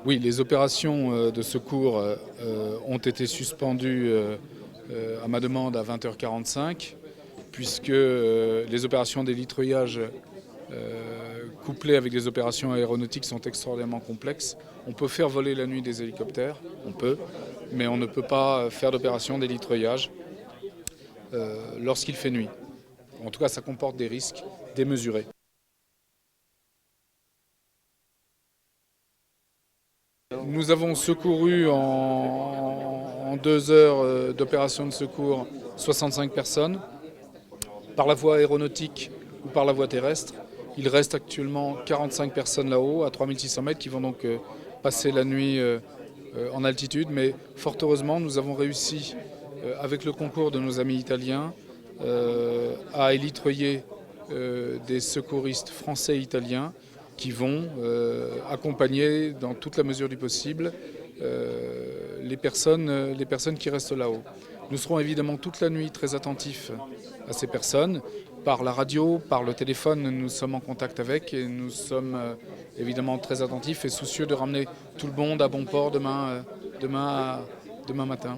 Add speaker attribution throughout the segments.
Speaker 1: Oui, les opérations de secours ont été suspendues à ma demande à 20h45, puisque les opérations d'élitreuillage couplées avec des opérations aéronautiques sont extraordinairement complexes. On peut faire voler la nuit des hélicoptères, mais on ne peut pas faire d'opération d'élitreuillage lorsqu'il fait nuit. En tout cas, ça comporte des risques démesurés. Nous avons secouru en 2 heures d'opération de secours 65 personnes par la voie aéronautique ou par la voie terrestre. Il reste actuellement 45 personnes là-haut, à 3600 mètres, qui vont donc passer la nuit en altitude. Mais fort heureusement, nous avons réussi, avec le concours de nos amis italiens, à élitreuiller des secouristes français et italiens qui vont accompagner dans toute la mesure du possible les personnes qui restent là-haut. Nous serons évidemment toute la nuit très attentifs à ces personnes. Par la radio, par le téléphone, nous sommes en contact avec et nous sommes évidemment très attentifs et soucieux de ramener tout le monde à bon port demain matin.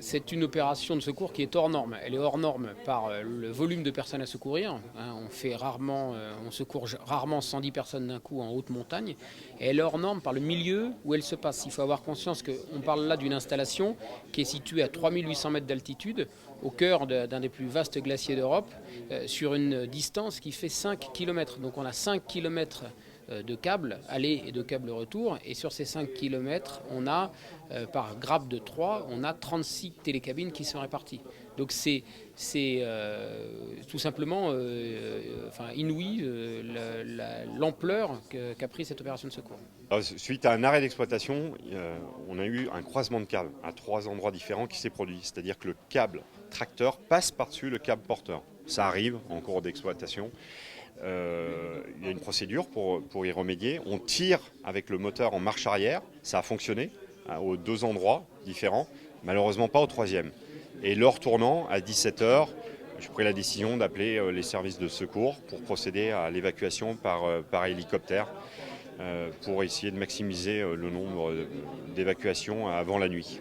Speaker 2: C'est une opération de secours qui est hors norme. Elle est hors norme par le volume de personnes à secourir. On secourt rarement 110 personnes d'un coup en haute montagne. Et elle est hors norme par le milieu où elle se passe. Il faut avoir conscience qu'on parle là d'une installation qui est située à 3800 mètres d'altitude, au cœur d'un des plus vastes glaciers d'Europe, sur une distance qui fait 5 km. Donc on a 5 km de câbles aller et de câbles retour, et sur ces 5 km on a par grappe de 3 on a 36 télécabines qui sont réparties. Donc c'est tout simplement inouï l'ampleur qu'a pris cette opération de secours.
Speaker 3: Alors, suite à un arrêt d'exploitation, on a eu un croisement de câbles à 3 endroits différents qui s'est produit. C'est-à-dire que le câble tracteur passe par-dessus le câble porteur. Ça arrive en cours d'exploitation. Il y a une procédure pour y remédier. On tire avec le moteur en marche arrière. Ça a fonctionné aux 2 endroits différents, malheureusement pas au 3e. Et l'heure tournant, à 17h, j'ai pris la décision d'appeler les services de secours pour procéder à l'évacuation par hélicoptère pour essayer de maximiser le nombre d'évacuations avant la nuit.